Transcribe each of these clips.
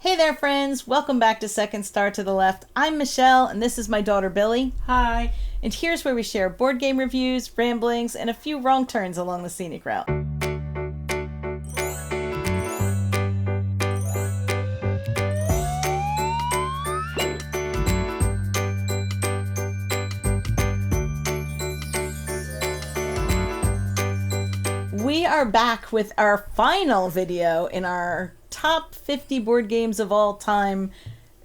Hey there, friends. Welcome back to Second Star to the Left. I'm Michelle, and this is my daughter, Billy. Hi. And here's where we share board game reviews, ramblings, and a few wrong turns along the scenic route. We are back with our final video in our top 50 board games of all time,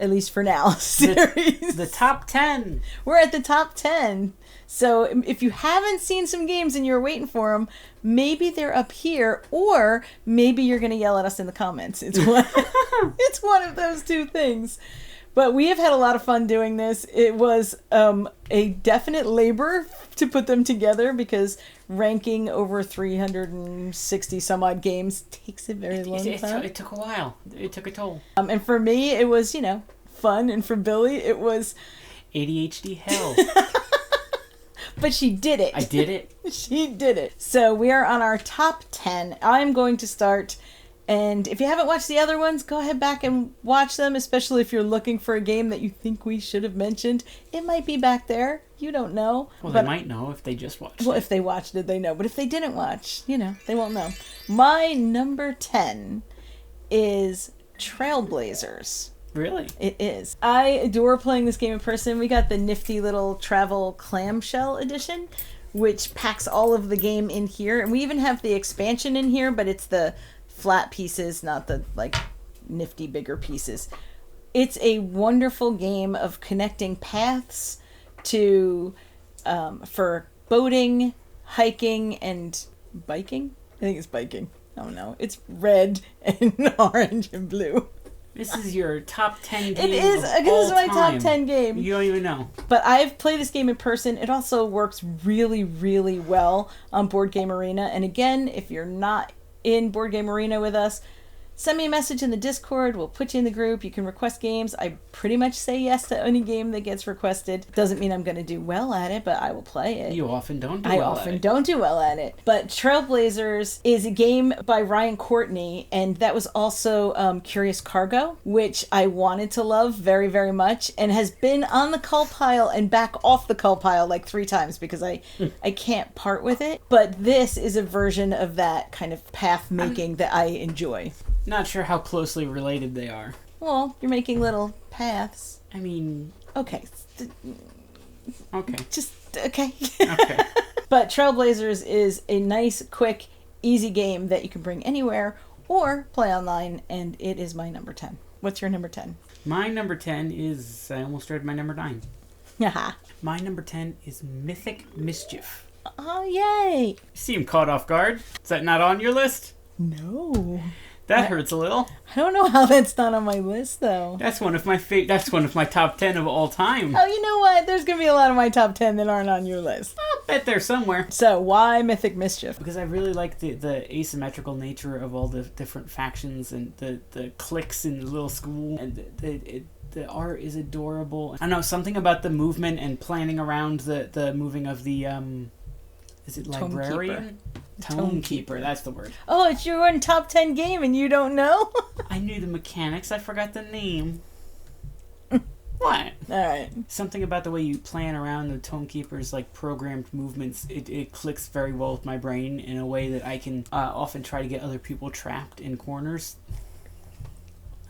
at least for now, series. The top 10. We're at the top 10. So if you haven't seen some games and you're waiting for them, maybe they're up here, or maybe you're going to yell at us in the comments. It's one of those two things. But we have had a lot of fun doing this. It was a definite labor to put them together because ranking over 360 some odd games takes a very long time. It took a while. It took a toll. And for me, it was, fun. And for Billy, it was ADHD hell. But she did it. I did it. She did it. So we are on our top 10. I'm going to start. And if you haven't watched the other ones, go ahead back and watch them, especially if you're looking for a game that you think we should have mentioned. It might be back there. You don't know. Well, they might know if they just watched it. Well, if they watched it, they know. But if they didn't watch, they won't know. My number 10 is Trailblazers. Really? It is. I adore playing this game in person. We got the nifty little travel clamshell edition, which packs all of the game in here. And we even have the expansion in here, but it's the flat pieces, not the nifty bigger pieces. It's a wonderful game of connecting paths to for boating, hiking, and biking. I think it's biking. I don't know. It's red and orange and blue. This is your top 10 game. It is. This is my top 10 game. You don't even know. But I've played this game in person. It also works really, really well on Board Game Arena. And again, if you're not in Board Game Arena with us, send me a message in the Discord. We'll put you in the group. You can request games. I pretty much say yes to any game that gets requested. Doesn't mean I'm going to do well at it, but I will play it. You often don't do well at it. I often don't do well at it. But Trailblazers is a game by Ryan Courtney, and that was also Curious Cargo, which I wanted to love very, very much, and has been on the cull pile and back off the cull pile like 3 times because I can't part with it. But this is a version of that kind of path making that I enjoy. Not sure how closely related they are. Well, you're making little paths. I mean... Okay. Okay. Just, okay. Okay. But Trailblazers is a nice, quick, easy game that you can bring anywhere or play online, and it is my number 10. What's your number 10? My number 10 is... I almost read my number 9. Haha. My number 10 is Mythic Mischief. Oh, yay! You seem caught off guard. Is that not on your list? No. That hurts a little. I don't know how that's not on my list, though. That's one of my That's one of my top 10 of all time. Oh, you know what? There's going to be a lot of my top 10 that aren't on your list. I'll bet they're somewhere. So, why Mythic Mischief? Because I really like the asymmetrical nature of all the different factions and the cliques in the little school. And the art is adorable. I don't know, something about the movement and planning around the moving of the... is it librarian? Tome Keeper, that's the word. Oh, it's your one top 10 game and you don't know? I knew the mechanics, I forgot the name. What? Alright. Something about the way you plan around the Tome Keeper's programmed movements, it clicks very well with my brain in a way that I can often try to get other people trapped in corners.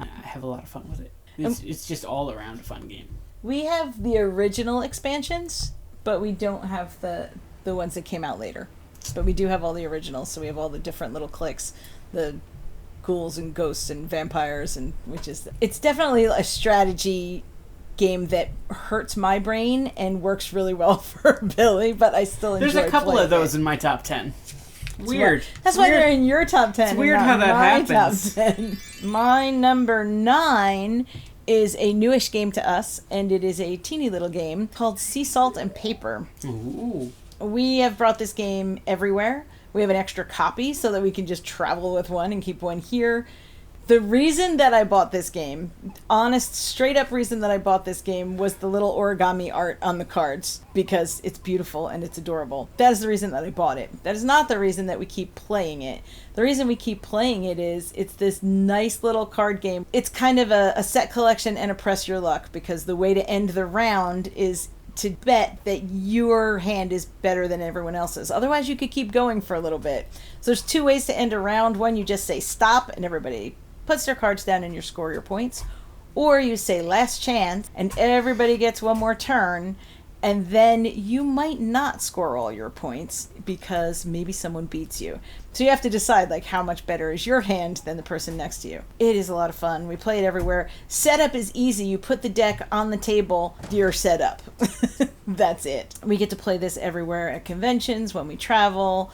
I have a lot of fun with it. It's just all around a fun game. We have the original expansions, but we don't have the ones that came out later. But we do have all the originals, so we have all the different little cliques, the ghouls and ghosts and vampires and witches. It's definitely a strategy game that hurts my brain and works really well for Billy, but I still enjoy. There's a couple of those in my top 10. Weird. That's why they're in your top 10. It's weird how that happens. Top 10. My number 9 is a newish game to us, and it is a teeny little game called Sea Salt and Paper. Ooh. We have brought this game everywhere. We have an extra copy so that we can just travel with one and keep one here. The reason that I bought this game, honest, straight up reason that I bought this game was the little origami art on the cards because it's beautiful and it's adorable. That is the reason that I bought it. That is not the reason that we keep playing it. The reason we keep playing it is it's this nice little card game. It's kind of a set collection and a press your luck because the way to end the round is to bet that your hand is better than everyone else's. Otherwise, you could keep going for a little bit. So there's two ways to end a round. One, you just say stop and everybody puts their cards down and you score your points. Or you say last chance and everybody gets one more turn, and then you might not score all your points because maybe someone beats you. So you have to decide like how much better is your hand than the person next to you. It is a lot of fun. We play it everywhere. Setup is easy. You put the deck on the table, you're set up. That's it. We get to play this everywhere at conventions, when we travel.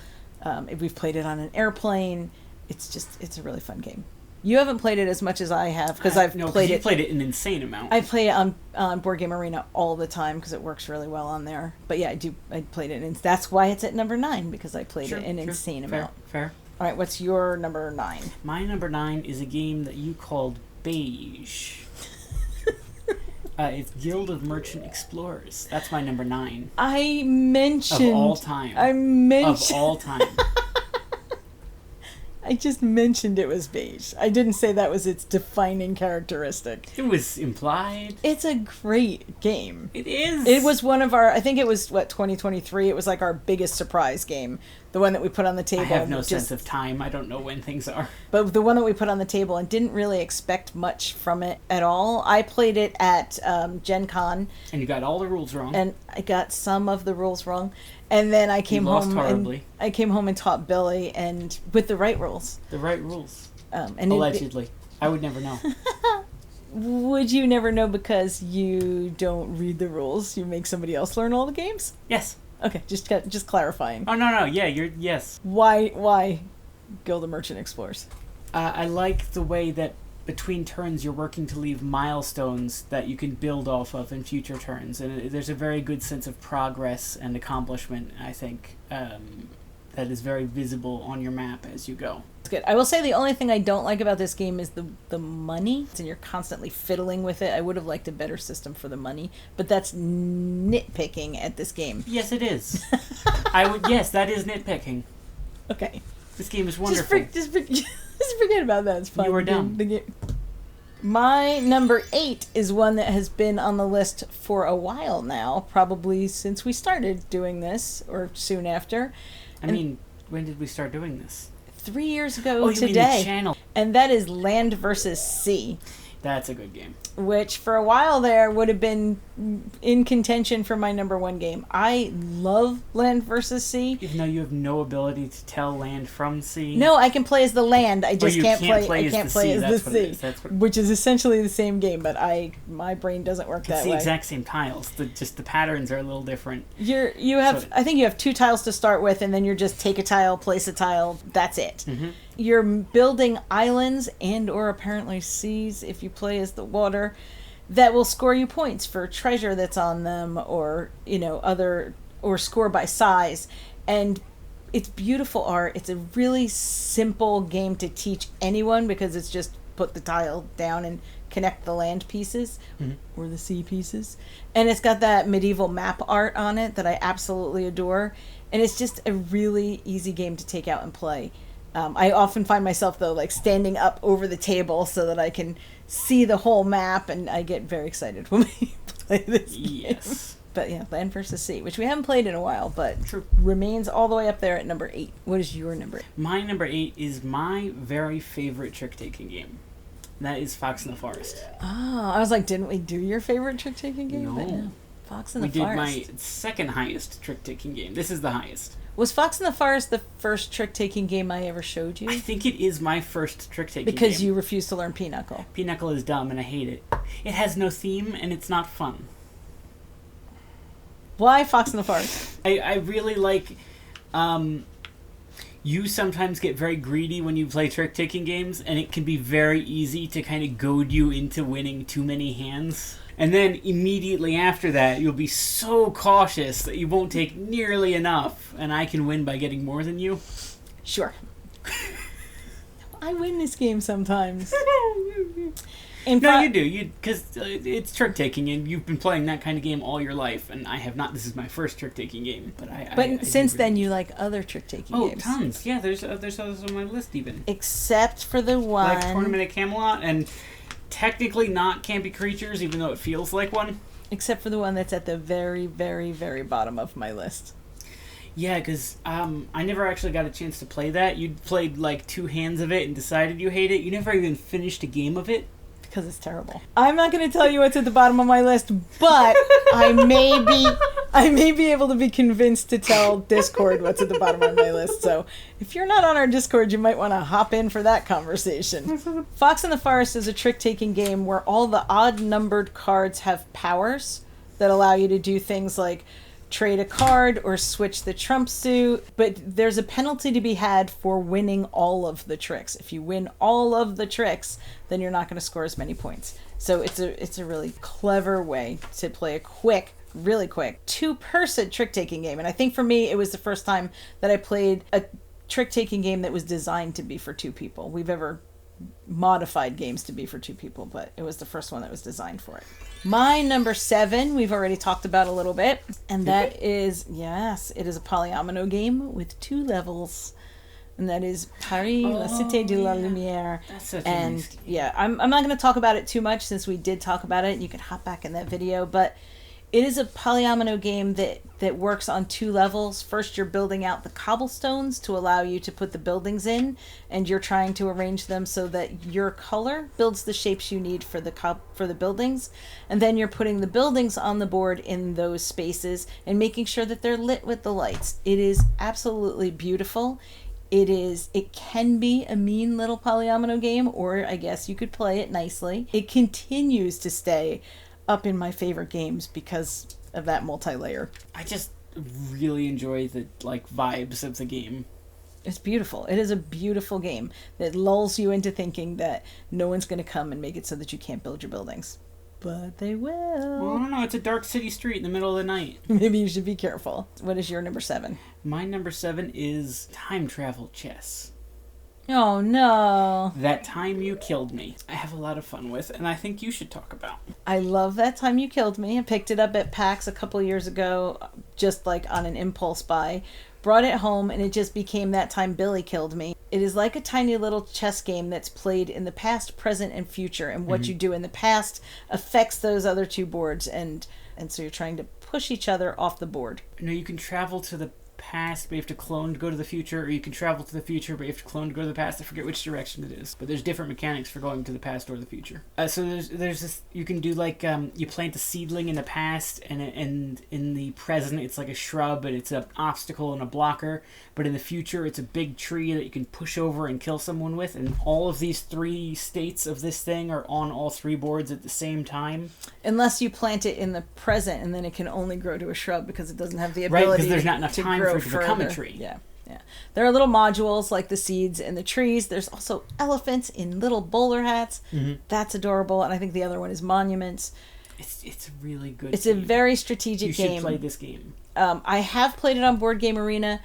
We've played it on an airplane. It's a really fun game. You haven't played it as much as I have because I've played it. You played it an insane amount. I play it on Board Game Arena all the time because it works really well on there. But yeah, I played it, and that's why it's at number 9 because I played it an insane amount. Fair. All right, what's your number 9? My number 9 is a game that you called Beige. It's Guild of Merchant Explorers. That's my number 9. I mentioned of all time. Of all time. I just mentioned it was beige. I didn't say that was its defining characteristic. It was implied. It's a great game. It is. It was one of our, I think it was, 2023? It was like our biggest surprise game. The one that we put on the table. I have no sense of time. I don't know when things are. But the one that we put on the table and didn't really expect much from it at all. I played it at Gen Con. And you got all the rules wrong. And I got some of the rules wrong. And then I came home and taught Billy, and with the right rules. The right rules. And allegedly. I would never know. Would you never know because you don't read the rules? You make somebody else learn all the games? Yes. Okay, just clarifying. Oh, no, yeah, yes. Why Guild of Merchant Explorers? I like the way that between turns you're working to leave milestones that you can build off of in future turns, and there's a very good sense of progress and accomplishment, I think, that is very visible on your map as you go. It's good. I will say the only thing I don't like about this game is the money, and you're constantly fiddling with it. I would have liked a better system for the money, but that's nitpicking at this game. Yes, it is. Yes, that is nitpicking. Okay. This game is wonderful. Just forget about that. It's fine. You were dumb. My number 8 is one that has been on the list for a while now, probably since we started doing this, or soon after. When did we start doing this? 3 years ago today. Today. You mean the channel. And that is Land vs. Sea. That's a good game. Which, for a while there, would have been in contention for my number 1 game. I love Land vs. Sea. Even though you have no ability to tell land from sea. No, I can play as the land. I just can't play as the sea. Which is essentially the same game, but my brain doesn't work that way. It's the exact same tiles. Just the patterns are a little different. I think you have 2 tiles to start with, and then you're just take a tile, place a tile. That's it. Mm-hmm. You're building islands and or apparently seas if you play as the water that will score you points for treasure that's on them or score by size. And it's beautiful art. It's a really simple game to teach anyone because it's just put the tile down and connect the land pieces or the sea pieces. And it's got that medieval map art on it that I absolutely adore. And it's just a really easy game to take out and play. I often find myself, though, like standing up over the table so that I can see the whole map, and I get very excited when we play this game. Yes. But yeah, Land vs. Sea, which we haven't played in a while, but True. Remains all the way up there at number 8. What is your number 8? My number 8 is my very favorite trick-taking game. That is Fox in the Forest. Oh, I was like, didn't we do your favorite trick-taking game? No. But no. Fox in the Forest. We did my second highest trick-taking game. This is the highest. Was Fox in the Forest the first trick-taking game I ever showed you? I think it is my first trick-taking game. Because you refuse to learn Pinochle. Pinochle is dumb and I hate it. It has no theme and it's not fun. Why Fox in the Forest? I really like... you sometimes get very greedy when you play trick-taking games, and it can be very easy to kind of goad you into winning too many hands. And then immediately after that, you'll be so cautious that you won't take nearly enough, and I can win by getting more than you. Sure. I win this game sometimes. No, you do. Because it's trick-taking, and you've been playing that kind of game all your life, and I have not. This is my first trick-taking game, but I since then, you like other trick-taking games. Oh, tons. Yeah, there's others on my list, even. Except for the one... Like Tournament at Camelot, and technically not Campy Creatures, even though it feels like one. Except for the one that's at the very, very, very bottom of my list. Yeah, because I never actually got a chance to play that. You played like 2 hands of it and decided you hate it. You never even finished a game of it. Because it's terrible. I'm not going to tell you what's at the bottom of my list, but I may be able to be convinced to tell Discord what's at the bottom of my list. So if you're not on our Discord, you might want to hop in for that conversation. Fox in the Forest is a trick-taking game where all the odd-numbered cards have powers that allow you to do things like trade a card or switch the trump suit, but there's a penalty to be had for winning all of the tricks. If you win all of the tricks, then you're not going to score as many points. So it's a really clever way to play a really quick 2-person trick-taking game. And I think for me, it was the first time that I played a trick-taking game that was designed to be for 2 people. We've ever modified games to be for 2 people, but it was the first one that was designed for it. My number 7, we've already talked about a little bit, and that is, yes, it is a polyomino game with 2 levels, and that is Paris, la Cité de la Lumière. That's such and a nice game. Yeah, I'm not going to talk about it too much since we did talk about it, and you can hop back in that video, but it is a polyomino game that works on 2 levels. First, you're building out the cobblestones to allow you to put the buildings in, and you're trying to arrange them so that your color builds the shapes you need for the buildings. And then you're putting the buildings on the board in those spaces and making sure that they're lit with the lights. It is absolutely beautiful. It can be a mean little polyomino game, or I guess you could play it nicely. It continues to stay up in my favorite games because of that multi-layer. I just really enjoy the vibes of the game. It's beautiful. It is a beautiful game that lulls you into thinking that no one's going to come and make it so that you can't build your buildings. But they will. Well, I don't know. It's a dark city street in the middle of the night. Maybe you should be careful. What is your number 7? My number 7 is time travel chess. Oh, no. That Time You Killed Me. I have a lot of fun with, and I think you should talk about. I love That Time You Killed Me. I picked it up at PAX a couple years ago, just like on an impulse buy. Brought it home, and it just became That Time Billy Killed Me. It is like a tiny little chess game that's played in the past, present, and future, and what you do in the past affects those other 2 boards, and so you're trying to push each other off the board. No, you can travel to the past, but you have to clone to go to the future, or you can travel to the future, but you have to clone to go to the past. I forget which direction it is, but there's different mechanics for going to the past or the future. So there's this, you can do you plant a seedling in the past, and in the present it's like a shrub, and it's an obstacle and a blocker, but in the future it's a big tree that you can push over and kill someone with, and all of these 3 states of this thing are on all 3 boards at the same time. Unless you plant it in the present, and then it can only grow to a shrub because it doesn't have the ability because there's not enough time for it to become a tree. Yeah. There are little modules like the seeds and the trees. There's also elephants in little bowler hats. That's adorable. And I think the other one is monuments. It's a really good It's game. a very strategic game. You should play this game. I have played it on Board Game Arena.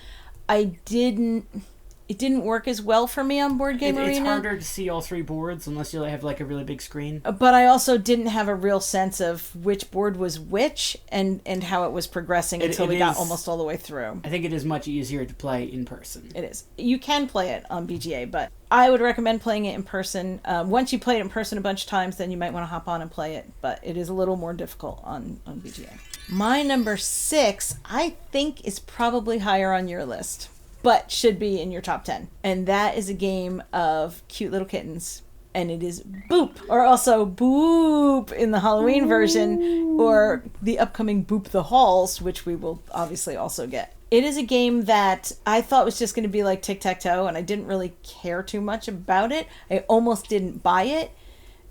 It didn't work as well for me on Board Game Arena. It's harder to see all 3 boards unless you have a really big screen. But I also didn't have a real sense of which board was which and how it was progressing until we got almost all the way through. I think it is much easier to play in person. It is. You can play it on BGA, but I would recommend playing it in person. Once you play it in person a bunch of times, then you might want to hop on and play it, but it is a little more difficult on BGA. My number 6, I think, is probably higher on your list, but should be in your top 10. And that is a game of cute little kittens. And it is Boop, or also Boop in the Halloween version, or the upcoming Boop the Halls, which we will obviously also get. It is a game that I thought was just going to be like tic-tac-toe, and I didn't really care too much about it. I almost didn't buy it.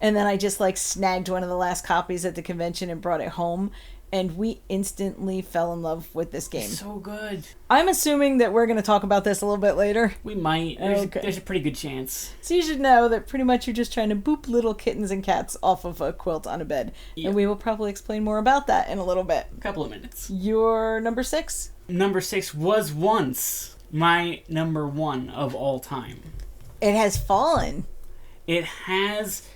And then I just snagged one of the last copies at the convention and brought it home. And we instantly fell in love with this game. It's so good. I'm assuming that we're going to talk about this a little bit later. We might. There's a pretty good chance. So you should know that pretty much you're just trying to boop little kittens and cats off of a quilt on a bed. Yeah. And we will probably explain more about that in a little bit. A couple of minutes. Your number 6? Number 6 was once my number 1 of all time. It has fallen. It has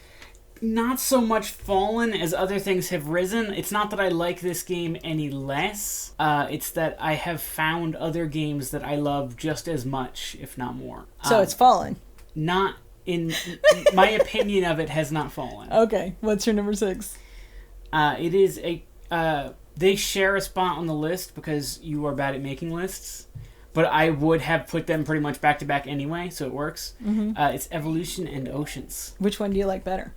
not so much fallen as other things have risen. It's not that I like this game any less. It's that I have found other games that I love just as much, if not more. So it's fallen. Not in my opinion of it has not fallen. Okay, what's your number 6? It is a. They share a spot on the list because you are bad at making lists. But I would have put them pretty much back to back anyway, so it works. Mm-hmm. It's Evolution and Oceans. Which one do you like better?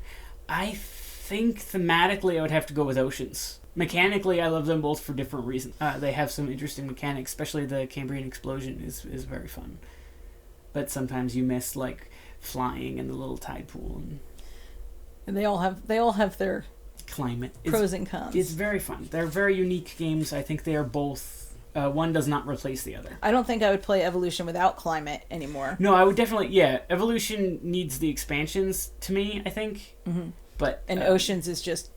I think thematically I would have to go with Oceans. Mechanically, I love them both for different reasons. They have some interesting mechanics, especially the Cambrian explosion is very fun. But sometimes you miss like flying in the little tide pool, and they all have their climate pros and cons. It's very fun. They're very unique games. I think they are both. One does not replace the other. I don't think I would play Evolution without climate anymore. No, I would definitely. Yeah, Evolution needs the expansions to me, I think. Mm-hmm. But and Oceans is just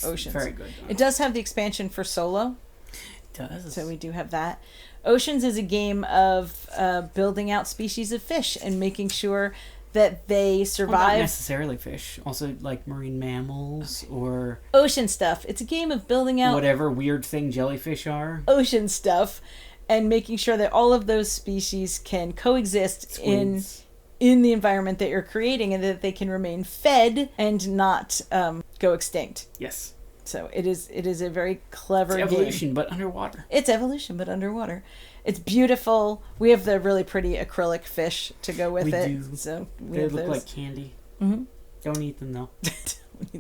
Oceans. Very good. It does have the expansion for solo. It does. So we do have that. Oceans is a game of building out species of fish and making sure that they survive. Well, not necessarily fish. Also, like marine mammals or ocean stuff. It's a game of building out whatever weird thing jellyfish are. Ocean stuff, and making sure that all of those species can coexist in the environment that you're creating, and that they can remain fed and not go extinct. Yes. So it is a very clever it's evolution, game. but underwater. It's evolution, but underwater. It's beautiful. We have the really pretty acrylic fish to go with it. Do. So they look like candy. Mm-hmm. Don't eat them though.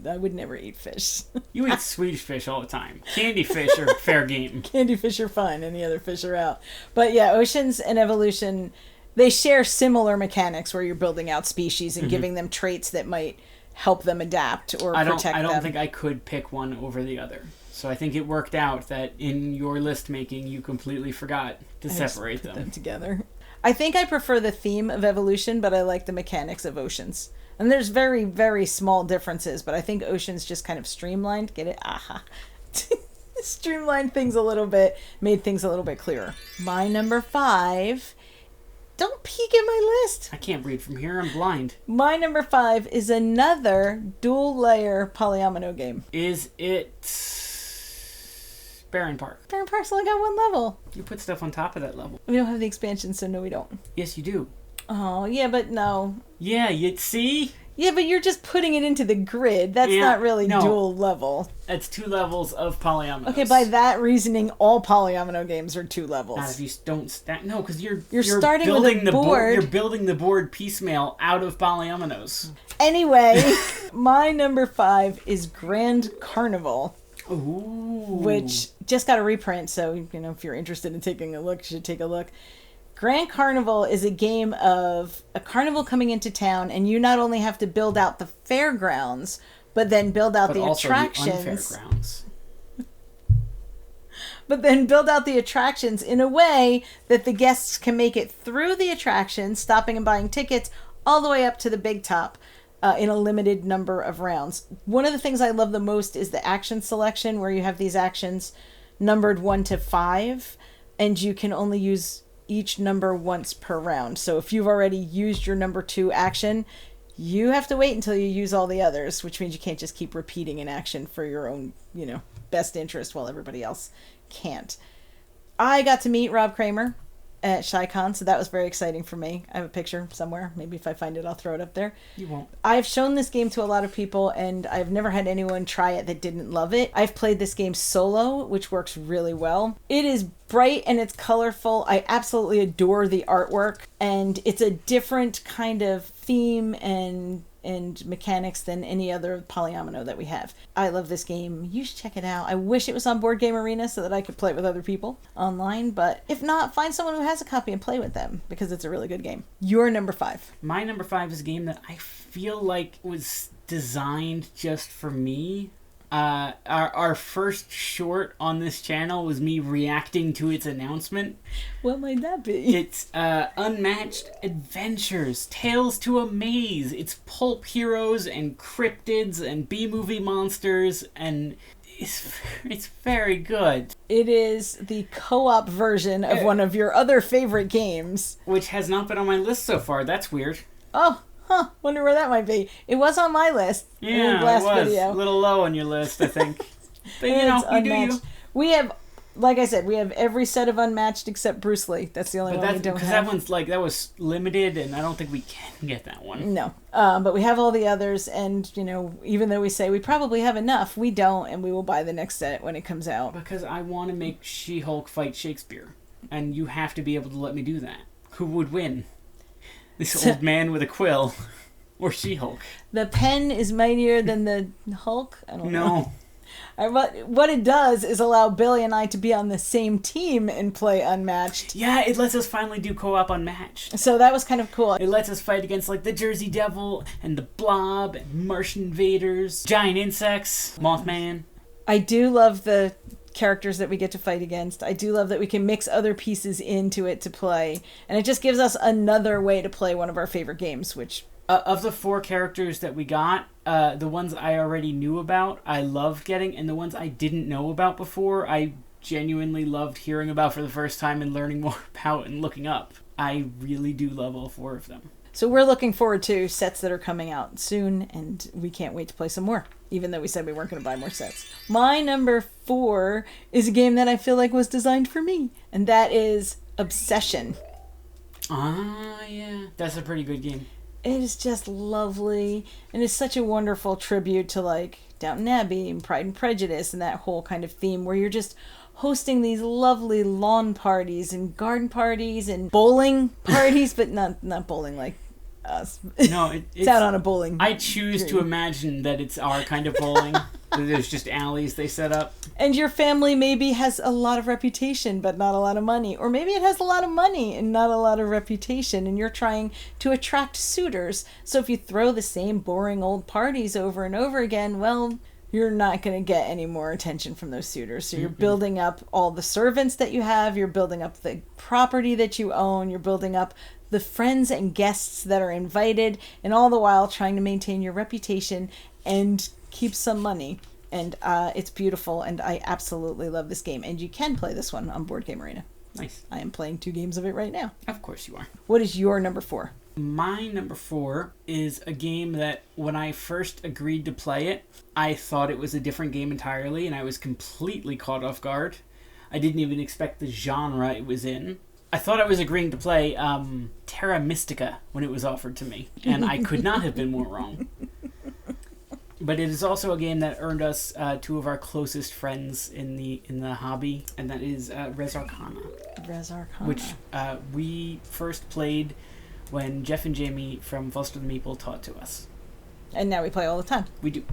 I would never eat fish. You eat Swedish fish all the time. Candy fish are fair game. Candy fish are fine. Any other fish are out. But yeah, Oceans and Evolution, they share similar mechanics where you're building out species and giving them traits that might help them adapt or protect them. I don't think I could pick one over the other. So I think it worked out that in your list making, you completely forgot to separate them together. I think I prefer the theme of Evolution, but I like the mechanics of Oceans. And there's very, very small differences, but I think Oceans just kind of streamlined. Get it? Aha. Streamlined things a little bit, made things a little bit clearer. My number 5. Don't peek at my list. I can't read from here. I'm blind. My number 5 is another dual-layer polyomino game. Is it Barren Park? Barren Park's only got one level. You put stuff on top of that level. We don't have the expansion, so no, we don't. Yes, you do. Oh, yeah, but no. Yeah, you see? Yeah, but you're just putting it into the grid. That's not really dual level. It's 2 levels of polyominoes. Okay, by that reasoning, all polyomino games are 2 levels. Not if you don't stack. No, because you're starting building with a board. You're building the board piecemeal out of polyominoes. Anyway, my number 5 is Grand Carnival. Ooh. Which just got a reprint, so if you're interested in taking a look, you should take a look. Grand Carnival is a game of a carnival coming into town, and you not only have to build out the fairgrounds, but then build out the attractions. The unfairgrounds. But then build out the attractions in a way that the guests can make it through the attractions, stopping and buying tickets, all the way up to the big top in a limited number of rounds. One of the things I love the most is the action selection, where you have these actions numbered 1 to 5, and you can only use each number once per round. So if you've already used your number 2 action, you have to wait until you use all the others, which means you can't just keep repeating an action for your own, best interest while everybody else can't. I got to meet Rob Kramer at ShyCon, so that was very exciting for me. I have a picture somewhere. Maybe if I find it, I'll throw it up there. You won't. I've shown this game to a lot of people, and I've never had anyone try it that didn't love it. I've played this game solo, which works really well. It is bright and it's colorful. I absolutely adore the artwork, and it's a different kind of theme and mechanics than any other polyomino that we have. I love this game. You should check it out. I wish it was on Board Game Arena so that I could play it with other people online, but if not, find someone who has a copy and play with them, because it's a really good game. Your number 5. My number 5 is a game that I feel like was designed just for me. Our first short on this channel was me reacting to its announcement. What might that be? It's Unmatched Adventures, Tales to Amaze. It's pulp heroes and cryptids and B-movie monsters, and it's very good. It is the co-op version of one of your other favorite games. Which has not been on my list so far. That's weird. Oh, wonder where that might be. It was on my list. Yeah, in the last it was. video. A little low on your list, I think. But, you It's know, you do you. unmatched. We have, like I said, we have every set of Unmatched except Bruce Lee. That's the only one we don't because have. that one's like, that was limited, and I don't think we can get that one. No. But we have all the others, and, you know, even though we say we probably have enough, we don't, and we will buy the next set when it comes out. Because I want to make She-Hulk fight Shakespeare, and you have to be able to let me do that. Who would win? This old man with a quill, or She-Hulk? The pen is mightier than the Hulk? I don't know. No. What it does is allow Billy and I to be on the same team and play Unmatched. Yeah, it lets us finally do co-op Unmatched. So that was kind of cool. It lets us fight against, like, the Jersey Devil, and the Blob, and Martian invaders, giant insects, Mothman. I do love the characters that we get to fight against. I do love that we can mix other pieces into it to play. And it just gives us another way to play one of our favorite games, which... Of the 4 characters that we got, the ones I already knew about, I loved getting, and the ones I didn't know about before, I genuinely loved hearing about for the first time and learning more about and looking up. I really do love all 4 of them. So we're looking forward to sets that are coming out soon, and we can't wait to play some more, even though we said we weren't going to buy more sets. My number 4 is a game that I feel like was designed for me, and that is Obsession. Ah, yeah. That's a pretty good game. It is just lovely, and it's such a wonderful tribute to, like, Downton Abbey and Pride and Prejudice and that whole kind of theme where you're just hosting these lovely lawn parties and garden parties and bowling parties, but not bowling like us. No, it's out on a bowling I choose green. to imagine that it's our kind of bowling. There's just alleys they set up. And your family maybe has a lot of reputation but not a lot of money. Or maybe it has a lot of money and not a lot of reputation, and you're trying to attract suitors. So if you throw the same boring old parties over and over again, well, you're not going to get any more attention from those suitors. So you're building up all the servants that you have, you're building up the property that you own, you're building up the friends and guests that are invited, and all the while trying to maintain your reputation and keep some money. And it's beautiful, and I absolutely love this game. And you can play this one on Board Game Arena. Nice. I am playing 2 games of it right now. Of course you are. What is your number 4? My number 4 is a game that when I first agreed to play it, I thought it was a different game entirely, and I was completely caught off guard. I didn't even expect the genre it was in. I thought I was agreeing to play Terra Mystica when it was offered to me, and I could not have been more wrong. But it is also a game that earned us 2 of our closest friends in the hobby, and that is Res Arcana. Res Arcana. Which we first played when Jeff and Jamie from Foster the Meeple taught to us. And now we play all the time. We do.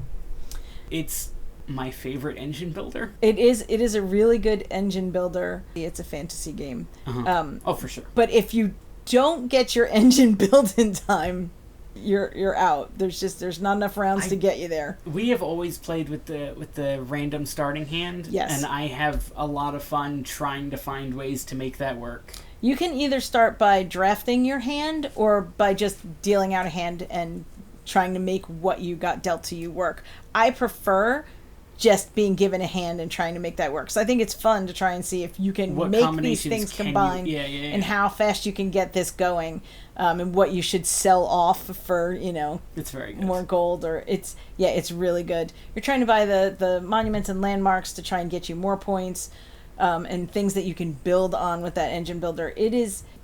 It's my favorite engine builder. It is a really good engine builder. It's a fantasy game. Oh, for sure. But if you don't get your engine built in time, you're out. There's not enough rounds to get you there. We have always played with the random starting hand. Yes. And I have a lot of fun trying to find ways to make that work. You can either start by drafting your hand or by just dealing out a hand and trying to make what you got dealt to you work. I prefer just being given a hand and trying to make that work. So I think it's fun to try and see if you can make these things combine and how fast you can get this going, and what you should sell off for, it's very good. More gold, or it's really good. You're trying to buy the monuments and landmarks to try and get you more points, and things that you can build on with that engine builder. It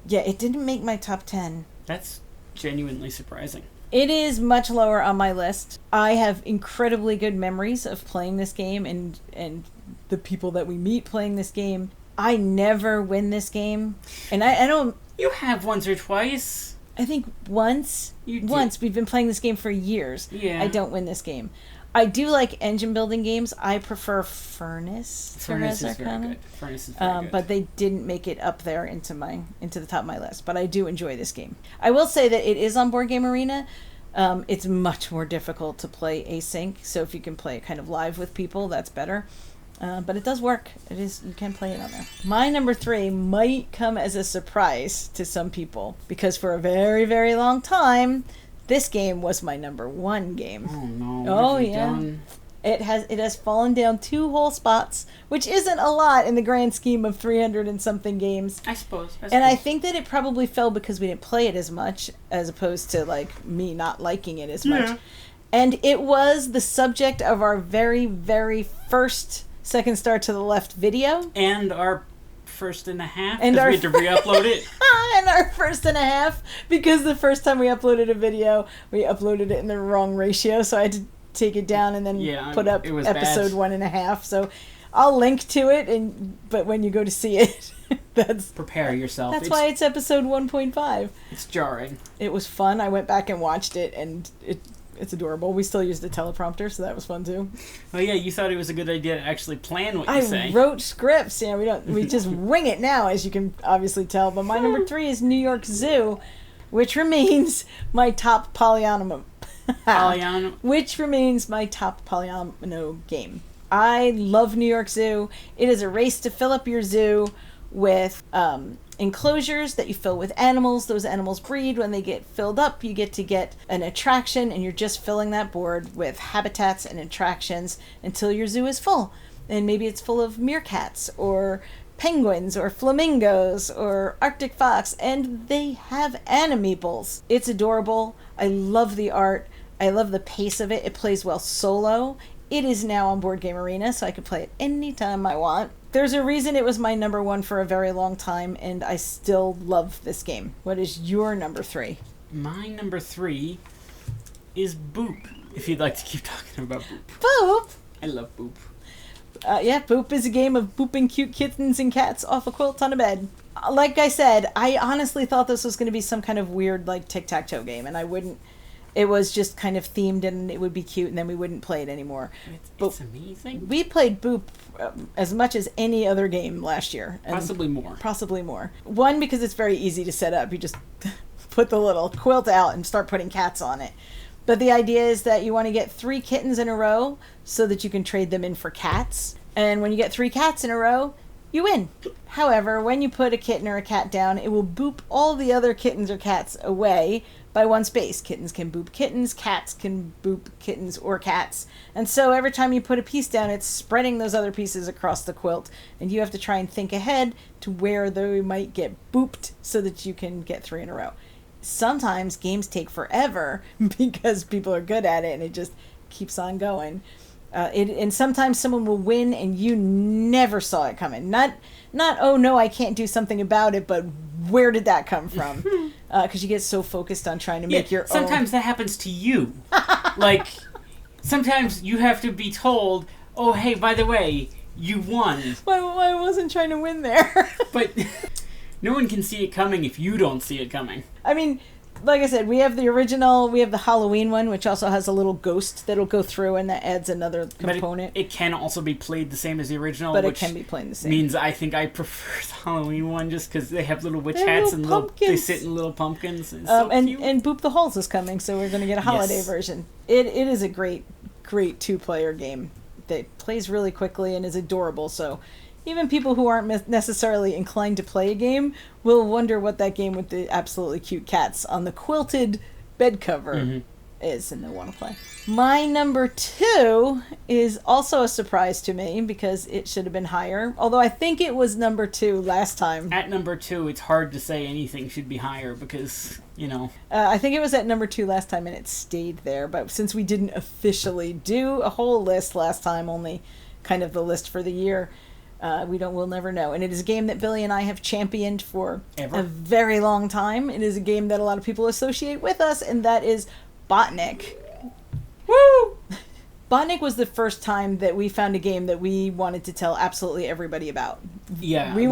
didn't make my top 10. That's genuinely surprising. It is much lower on my list. I have incredibly good memories of playing this game and the people that we meet playing this game. I never win this game. And I don't... You have once or twice. I think once. Once. We've been playing this game for years. Yeah. I don't win this game. I do like engine building games. I prefer Furnace to Res Arcana. Furnace is very good. But they didn't make it up there into the top of my list. But I do enjoy this game. I will say that it is on Board Game Arena. It's much more difficult to play async. So if you can play it kind of live with people, that's better. But it does work. You can play it on there. My number 3 might come as a surprise to some people, because for a very, very long time, this game was my number 1 game. Oh, no. Oh, yeah. Done? It has fallen down 2 whole spots, which isn't a lot in the grand scheme of 300 and something games. I suppose. And I think that it probably fell because we didn't play it as much, as opposed to, like, me not liking it as much. And it was the subject of our very, very first Second Star to the Left video. And our first and a half, and because we had to re-upload it. And our first and a half, because the first time we uploaded a video, we uploaded it in the wrong ratio, so I had to take it down and then put up episode 1.5. So I'll link to it, but when you go to see it, prepare yourself. That's why it's episode 1.5. It's jarring. It was fun. I went back and watched it, and it's adorable. We still use the teleprompter, so that was fun too. Oh yeah, you thought it was a good idea to actually plan what you say. I wrote scripts. We just wing it now, as you can obviously tell. But my number 3 is New York Zoo, which remains my top Polyano game. I love New York Zoo. It is a race to fill up your zoo with enclosures that you fill with animals. Those animals breed. When they get filled up, you get to get an attraction, and you're just filling that board with habitats and attractions until your zoo is full. And maybe it's full of meerkats or penguins or flamingos or Arctic fox, and they have animeeples. It's adorable. I love the art. I love the pace of it. It plays well solo. It is now on Board Game Arena, so I can play it anytime I want. There's a reason it was my number 1 for a very long time, and I still love this game. What is your number 3? My number 3 is Boop, if you'd like to keep talking about Boop. Boop? I love Boop. Boop is a game of booping cute kittens and cats off a quilt on a bed. Like I said, I honestly thought this was going to be some kind of weird, like, tic-tac-toe game, and I wouldn't... It was just kind of themed, and it would be cute, and then we wouldn't play it anymore. It's amazing. We played Boop as much as any other game last year. Possibly more. One, because it's very easy to set up. You just put the little quilt out and start putting cats on it. But the idea is that you want to get 3 kittens in a row so that you can trade them in for cats. And when you get 3 cats in a row, you win. However, when you put a kitten or a cat down, it will boop all the other kittens or cats away by 1 space. Kittens can boop kittens, cats can boop kittens or cats. And so every time you put a piece down, it's spreading those other pieces across the quilt, and you have to try and think ahead to where they might get booped so that you can get 3 in a row. Sometimes games take forever because people are good at it, and it just keeps on going. And sometimes someone will win and you never saw it coming. Not oh no, I can't do something about it, but where did that come from? Because you get so focused on trying to make your sometimes own. that happens to you. Like, sometimes you have to be told, oh hey, by the way, you won. Well, I wasn't trying to win there. But no one can see it coming if you don't see it coming. I mean, like I said, we have the original, we have the Halloween one, which also has a little ghost that'll go through, and that adds another component. But it can also be played the same as the original, but which it can be played the same. Means I think I prefer the Halloween one just because they have little witch hats and they sit in little pumpkins. It's so cute. And Boop the Halls is coming, so we're going to get a holiday version. It is a great 2-player game that plays really quickly and is adorable, so even people who aren't necessarily inclined to play a game will wonder what that game with the absolutely cute cats on the quilted bed cover is, and they'll want to play. My number 2 is also a surprise to me because it should have been higher, although I think it was number 2 last time. At number 2, it's hard to say anything should be higher because, you know. I think it was at number 2 last time and it stayed there, but since we didn't officially do a whole list last time, only kind of the list for the year, we'll never know. And it is a game that Billy and I have championed for a very long time. It is a game that a lot of people associate with us, and that is Botnik. Woo! Botnik was the first time that we found a game that we wanted to tell absolutely everybody about. Yeah. We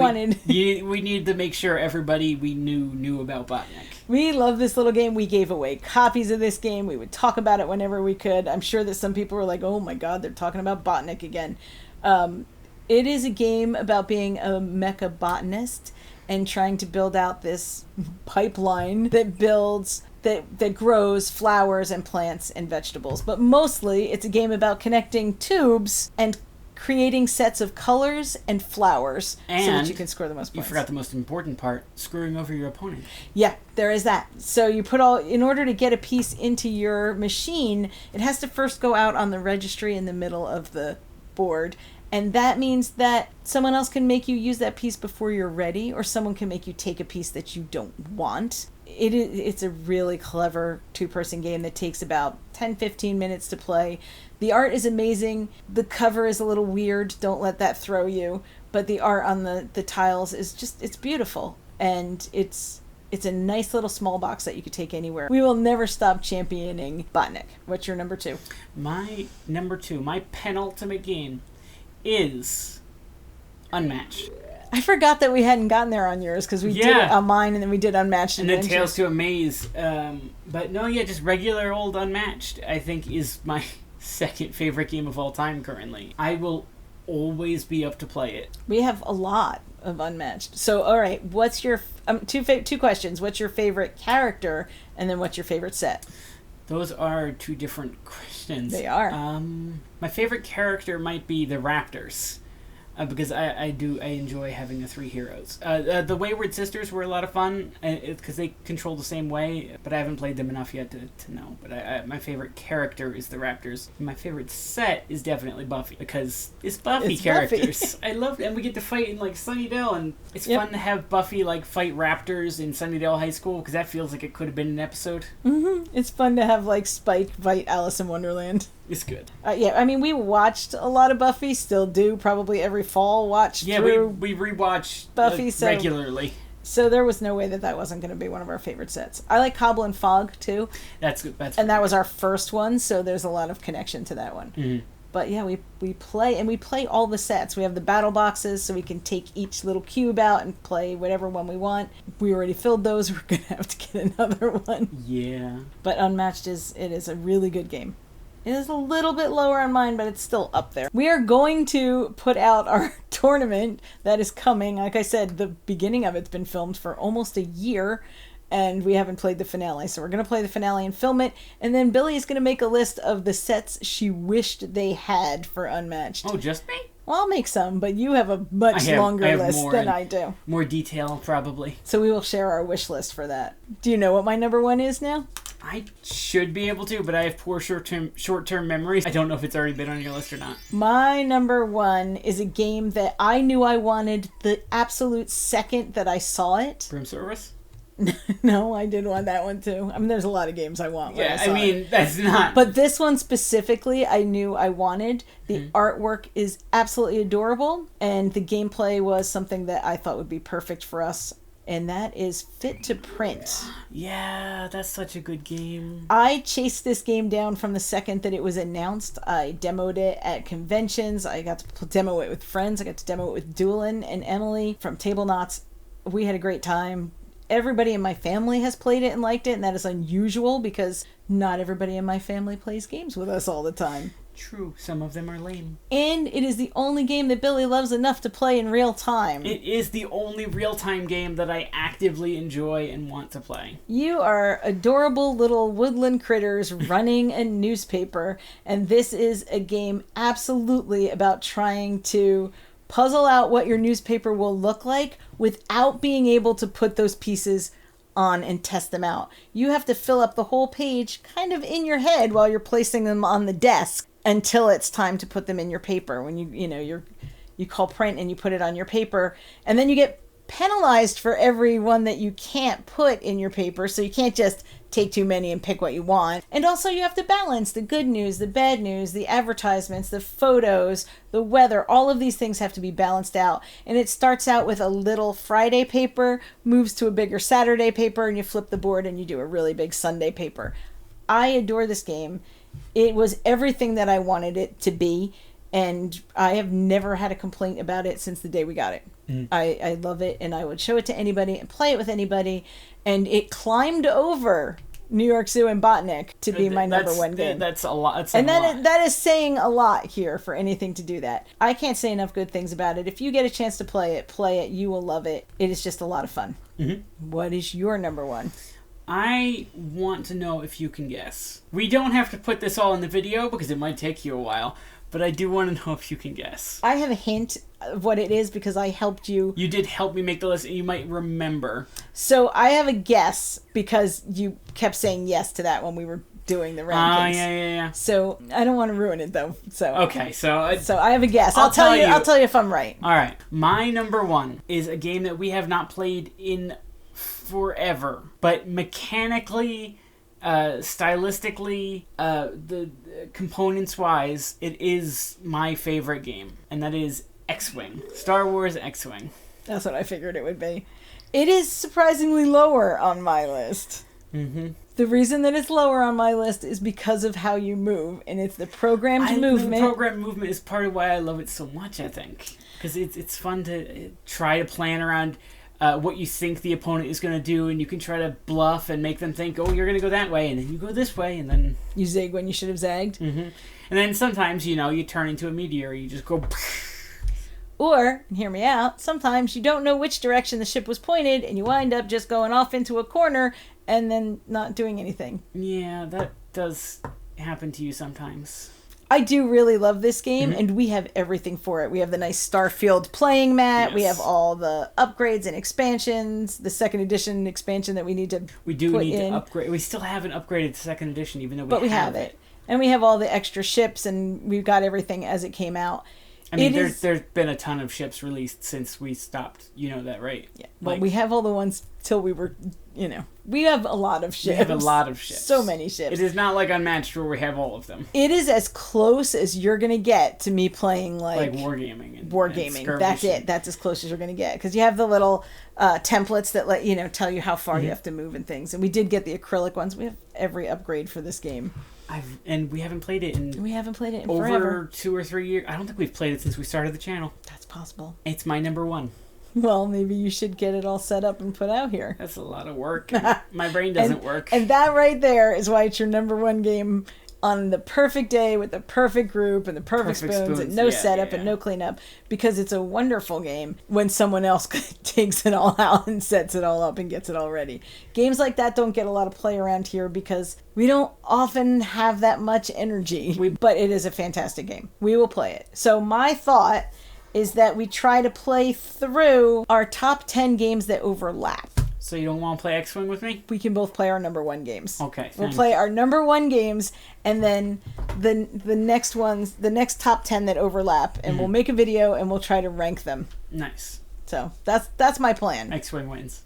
needed to make sure everybody we knew about Botnik. We love this little game. We gave away copies of this game. We would talk about it whenever we could. I'm sure that some people were like, oh my god, they're talking about Botnik again. It is a game about being a mecha botanist and trying to build out this pipeline that grows flowers and plants and vegetables. But mostly it's a game about connecting tubes and creating sets of colors and flowers so that And you can score the most points. You forgot the most important part, screwing over your opponent. Yeah, there is that. So you in order to get a piece into your machine, it has to first go out on the registry in the middle of the board. And that means that someone else can make you use that piece before you're ready, or someone can make you take a piece that you don't want. It's a really clever two-person game that takes about 10-15 minutes to play. The art is amazing. The cover is a little weird. Don't let that throw you. But the art on the tiles is just, it's beautiful. And it's a nice little small box that you could take anywhere. We will never stop championing Botnik. What's your number 2? My number 2, my penultimate game, is Unmatched. I forgot that we hadn't gotten there on yours because we did it on mine and then we did Unmatched. And then Tales to a Maze. But no, yeah, just regular old Unmatched, I think, is my second favorite game of all time currently. I will always be up to play it. We have a lot of Unmatched. So, all right, what's your two questions? What's your favorite character, and then what's your favorite set? Those are two different questions. They are. My favorite character might be the Raptors. Because I enjoy having the 3 heroes. The Wayward Sisters were a lot of fun because they control the same way, but I haven't played them enough yet to know. But my favorite character is the Raptors. My favorite set is definitely Buffy because it's Buffy characters. Buffy. I love it, and we get to fight in like Sunnydale, and it's fun to have Buffy like fight Raptors in Sunnydale High School because that feels like it could have been an episode. Mm-hmm. It's fun to have like Spike fight Alice in Wonderland. It's good. Yeah, I mean, we watched a lot of Buffy, still do, probably every fall watch through. We rewatch Buffy regularly. So there was no way that wasn't going to be one of our favorite sets. I like Cobble and Fog, too. That's good. And that was our first one, so there's a lot of connection to that one. Mm-hmm. But yeah, we play all the sets. We have the battle boxes, so we can take each little cube out and play whatever one we want. We already filled those. We're going to have to get another one. Yeah. But Unmatched is a really good game. It is a little bit lower on mine, but it's still up there. We are going to put out our tournament that is coming. Like I said, the beginning of it's been filmed for almost a year, and we haven't played the finale. So we're going to play the finale and film it. And then Billy is going to make a list of the sets she wished they had for Unmatched. Oh, just me? Well, I'll make some, but you have a much longer list than I do. More detail, probably. So we will share our wish list for that. Do you know what my number 1 is now? I should be able to, but I have poor short-term memories. I don't know if it's already been on your list or not. My number 1 is a game that I knew I wanted the absolute second that I saw it. Broom Service? No, I did want that one too. I mean, there's a lot of games I want. Yeah, I mean, that's not... But this one specifically, I knew I wanted. The artwork is absolutely adorable, and the gameplay was something that I thought would be perfect for us. And that is Fit to Print. Yeah, that's such a good game. I chased this game down from the second that it was announced. I demoed it at conventions. I got to demo it with friends. I got to demo it with Doolin and Emily from Table Knots. We had a great time. Everybody in my family has played it and liked it, and that is unusual because not everybody in my family plays games with us all the time. True, some of them are lame. And it is the only game that Billy loves enough to play in real time. It is the only real-time game that I actively enjoy and want to play. You are adorable little woodland critters running a newspaper, and this is a game absolutely about trying to puzzle out what your newspaper will look like without being able to put those pieces on and test them out. You have to fill up the whole page kind of in your head while you're placing them on the desk until it's time to put them in your paper. When you call print and you put it on your paper, and then you get penalized for every one that you can't put in your paper, so you can't just take too many and pick what you want. And also you have to balance the good news, the bad news, the advertisements, the photos, the weather. All of these things have to be balanced out. And it starts out with a little Friday paper, moves to a bigger Saturday paper, and you flip the board and you do a really big Sunday paper. I adore this game. It was everything that I wanted it to be, and I have never had a complaint about it since the day we got it. I love it, and I would show it to anybody and play it with anybody, and it climbed over New York Zoo and Botnik to be my number 1 game. That's a lot. That is saying a lot here for anything to do that. I can't say enough good things about it. If you get a chance to play it. You will love it. It is just a lot of fun. Mm-hmm. What is your number 1? I want to know if you can guess. We don't have to put this all in the video because it might take you a while, but I do want to know if you can guess. I have a hint of what it is because I helped you. You did help me make the list, and you might remember. So I have a guess because you kept saying yes to that when we were doing the rankings. Yeah. So I don't want to ruin it though. So okay, so I have a guess. I'll tell you if I'm right. All right, my number one is a game that we have not played in forever, but mechanically, stylistically, the components wise, it is my favorite game, and that is X-Wing. Star Wars X-Wing. That's what I figured it would be. It is surprisingly lower on my list. Mm-hmm. The reason that it's lower on my list is because of how you move, and it's the programmed movement. The programmed movement is part of why I love it so much, I think. Because it's fun to try to plan around what you think the opponent is going to do, and you can try to bluff and make them think, oh, you're going to go that way, and then you go this way, and then... You zig when you should have zagged. Mm-hmm. And then sometimes, you turn into a meteor, you just go... Or, and hear me out, sometimes you don't know which direction the ship was pointed, and you wind up just going off into a corner and then not doing anything. Yeah, that does happen to you sometimes. I do really love this game, and we have everything for it. We have the nice Starfield playing mat. Yes. We have all the upgrades and expansions. The second edition expansion that we need to We do put need in. to upgrade. We still haven't upgraded the second edition, even though we have it. And we have all the extra ships, and we've got everything as it came out. I mean, there's been a ton of ships released since we stopped. You know that, right? Yeah. Well, we have all the ones till we were, we have a lot of ships. We have a lot of ships. So many ships. It is not like Unmatched where we have all of them. It is as close as you're going to get to me playing like wargaming. Wargaming. That's it. That's as close as you're going to get. Because you have the little templates that let tell you how far you have to move and things. And we did get the acrylic ones. We have every upgrade for this game. And we haven't played it in... We haven't played it in over forever. 2 or 3 years. I don't think we've played it since we started the channel. That's possible. It's my number one. Well, maybe you should get it all set up and put out here. That's a lot of work. My brain doesn't work. And that right there is why it's your number one game on the perfect day with the perfect group and the perfect spoons and no setup and no cleanup, because it's a wonderful game when someone else takes it all out and sets it all up and gets it all ready. Games like that don't get a lot of play around here because we don't often have that much energy, but it is a fantastic game. We will play it. So my thought is that we try to play through our top 10 games that overlap. So you don't want to play X-Wing with me? We can both play our number one games. Okay. We'll play our number one games, and then the next ones, the next top 10 that overlap, and we'll make a video and we'll try to rank them. Nice. So that's my plan. X-Wing wins.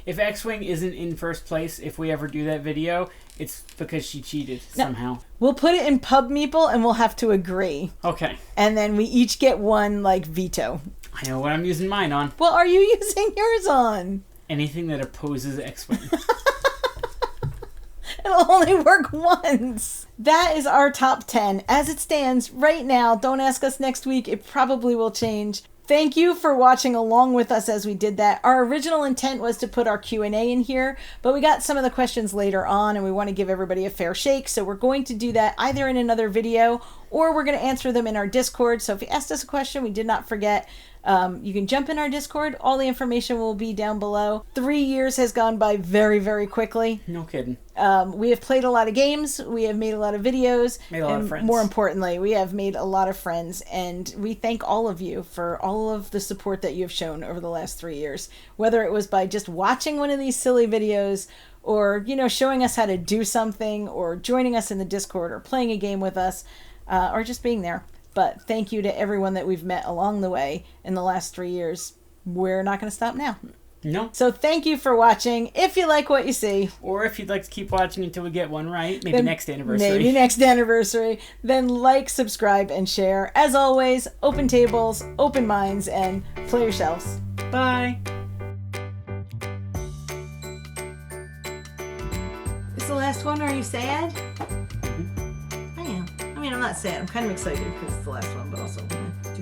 If X-Wing isn't in first place, if we ever do that video, it's because she cheated somehow. We'll put it in Pub Meeple and we'll have to agree. Okay. And then we each get one, veto. I know what I'm using mine on. What are you using yours on? Anything that opposes X-Wing. It'll only work once. That is our top 10. As it stands right now, don't ask us next week. It probably will change. Thank you for watching along with us as we did that. Our original intent was to put our Q&A in here, but we got some of the questions later on and we want to give everybody a fair shake. So we're going to do that either in another video or we're going to answer them in our Discord. So if you asked us a question, we did not forget. You can jump in our Discord. All the information will be down below. 3 years has gone by very, very quickly. No kidding. We have played a lot of games. We have made a lot of videos. Made a lot of friends. More importantly, we have made a lot of friends. And we thank all of you for all of the support that you have shown over the last 3 years. Whether it was by just watching one of these silly videos or, showing us how to do something or joining us in the Discord or playing a game with us or just being there. But thank you to everyone that we've met along the way in the last 3 years. We're not going to stop now. No. So thank you for watching. If you like what you see. Or if you'd like to keep watching until we get one right. Maybe next anniversary. Maybe next anniversary. Then like, subscribe, and share. As always, open tables, open minds, and play your shelves. Bye. It's the last one. Are you sad? I am. I mean, I'm not sad. I'm kind of excited because it's the last one, but also... What's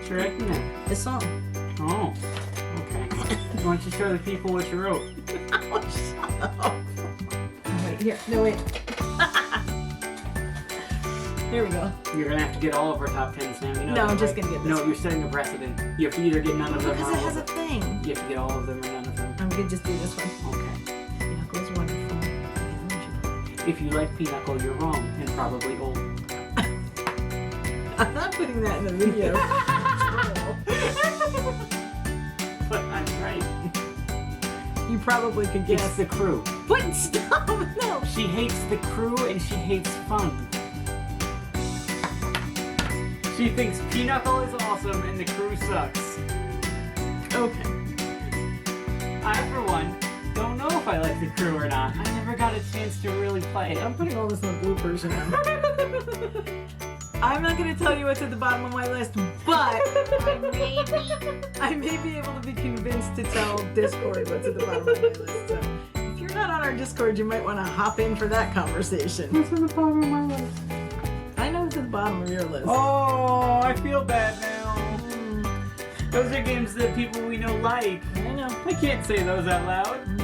you writing there? The song. Oh, okay. Why don't you show the people what you wrote? Oh, shut up. Wait, here. No, wait. Here we go. You're gonna have to get all of our top 10s now. You know No, that, I'm just right? gonna get this No, one. you're setting a precedent. You have to either get none of them Because or it all has a of them. thing. You have to get all of them or none of them. I'm gonna just do this one. Okay. Pinocchio's wonderful. If you like Pinochle, you're wrong and probably old. I'm not putting that in the video. But I'm right. You probably could It's guess. the crew. But stop! No! She hates the crew and she hates fun. She thinks Pinochle is awesome and the crew sucks. Okay. I, for one, don't know if I like the crew or not. I never got a chance to really play it. I'm putting all this in the bloopers now. I'm not going to tell you what's at the bottom of my list, but I may be able to be convinced to tell Discord what's at the bottom of my list. So if you're not on our Discord, you might want to hop in for that conversation. What's at the bottom of my list? I know what's at the bottom of your list. Oh, I feel bad now. Those are games that people we know like. I know. I can't say those out loud.